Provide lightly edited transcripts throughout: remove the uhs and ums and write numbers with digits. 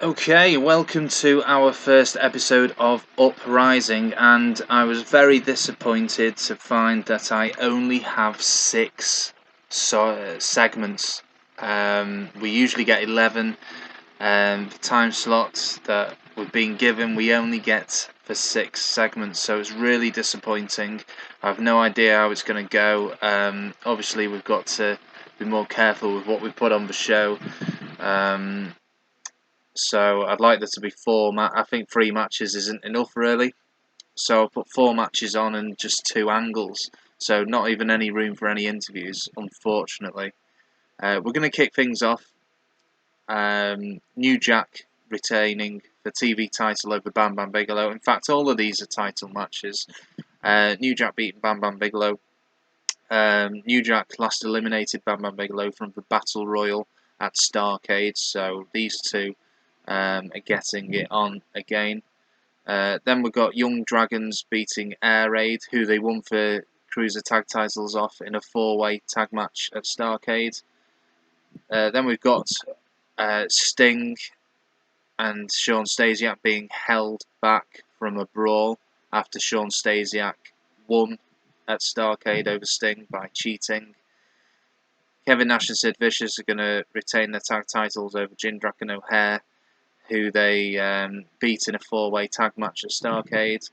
Okay, welcome to our first episode of Uprising, and I was very disappointed to find that I only have 6 segments. We usually get 11 time slots that we've been given. We only get for 6 segments, so it's really disappointing. I have no idea how it's going to go. Obviously, we've got to be more careful with what we put on the show. So I'd like there to be 4. I think 3 matches isn't enough really. So I'll put 4 matches on and just 2 angles. So not even any room for any interviews, unfortunately. We're going to kick things off. New Jack retaining the TV title over Bam Bam Bigelow. In fact, all of these are title matches. New Jack beating Bam Bam Bigelow. New Jack last eliminated Bam Bam Bigelow from the Battle Royal at Starrcade. So these two are getting it on again. Then we've got Young Dragons beating Air Raid, who they won for Cruiser Tag Titles off in a 4-way tag match at Starrcade. Then we've got Sting and Shawn Stasiak being held back from a brawl after Shawn Stasiak won at Starrcade over Sting by cheating. Kevin Nash and Sid Vicious are going to retain their tag titles over Jindrak and O'Haire, who they beat in a 4-way tag match at Starrcade.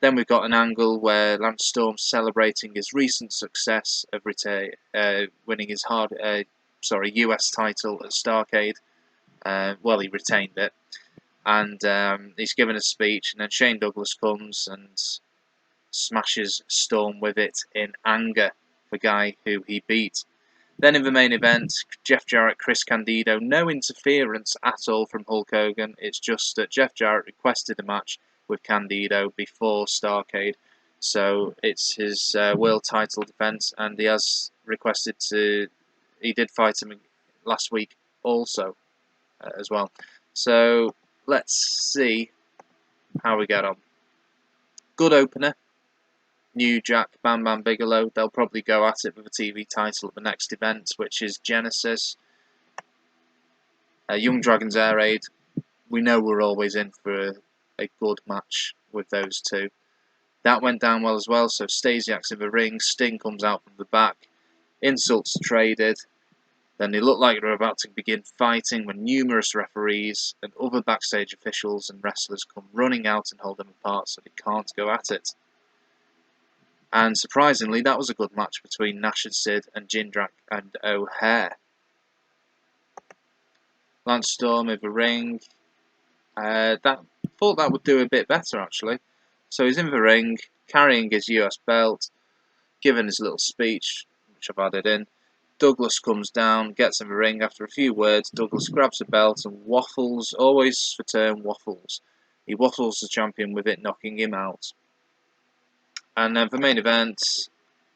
Then we've got an angle where Lance Storm's celebrating his recent success of winning his US title at Starrcade. Well, he retained it, and he's given a speech, and then Shane Douglas comes and smashes Storm with it in anger, the guy who he beat. Then in the main event, Jeff Jarrett, Chris Candido, no interference at all from Hulk Hogan. It's just that Jeff Jarrett requested a match with Candido before Starrcade. So it's his world title defense, and he has requested he did fight him last week also as well. So let's see how we get on. Good opener. New Jack, Bam Bam Bigelow, they'll probably go at it with a TV title at the next event, which is Genesis. Young Dragons Air Raid, we know we're always in for a good match with those two. That went down well as well, so Stasiak's in the ring, Sting comes out from the back, insults are traded, then they look like they're about to begin fighting when numerous referees and other backstage officials and wrestlers come running out and hold them apart so they can't go at it. And surprisingly, that was a good match between Nash Sid and Jindrak and O'Haire. Lance Storm in the ring. Thought that would do a bit better actually. So he's in the ring, carrying his US belt, giving his little speech, which I've added in. Douglas comes down, gets in the ring. After a few words, Douglas grabs the belt and waffles, always the term waffles. He waffles the champion with it, knocking him out. And then for the main event,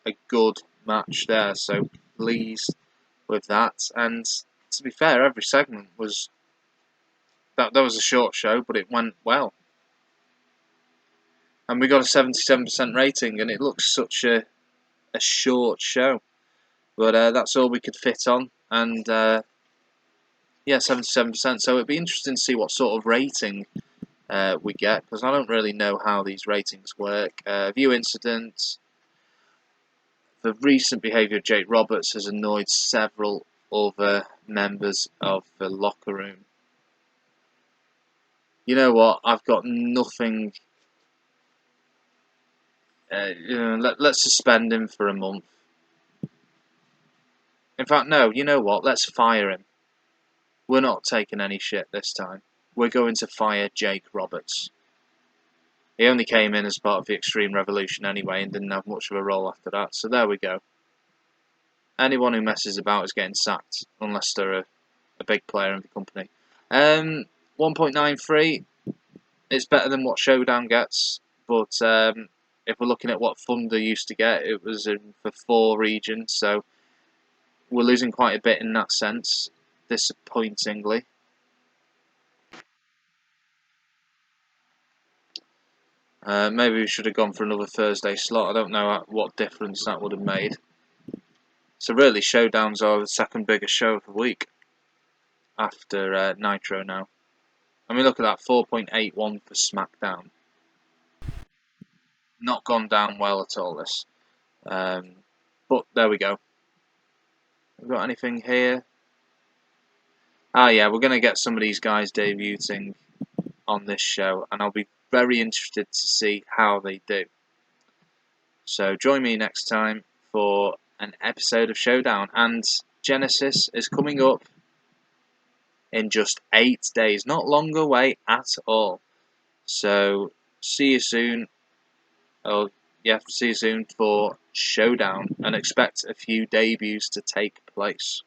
a good match there, so pleased with that. And to be fair, every segment was... That was a short show, but it went well. And we got a 77% rating, and it looks such a short show. But that's all we could fit on, and yeah, 77%. So it'd be interesting to see what sort of rating we get, because I don't really know how these ratings work. View incidents. The recent behaviour of Jake Roberts has annoyed several other members of the locker room. You know what? I've got nothing. Let's suspend him for a month. In fact, no. You know what? Let's fire him. We're not taking any shit this time. We're going to fire Jake Roberts. He only came in as part of the Extreme Revolution anyway and didn't have much of a role after that. So there we go. Anyone who messes about is getting sacked, unless they're a big player in the company. 1.93. It's better than what Showdown gets, but if we're looking at what Thunder used to get, it was for 4 regions, so we're losing quite a bit in that sense, disappointingly. Maybe we should have gone for another Thursday slot. I don't know what difference that would have made. So really, Showdowns are the second biggest show of the week after Nitro now. I mean, look at that, 4.81 for SmackDown. Not gone down well at all, this. But there we go. We've got anything here? Ah, yeah, we're going to get some of these guys debuting on this show, and I'll be very interested to see how they do. So join me next time for an episode of Showdown, and Genesis is coming up in just 8 days, not long away at all. So see you soon. Oh, yeah, see you soon for Showdown, and expect a few debuts to take place.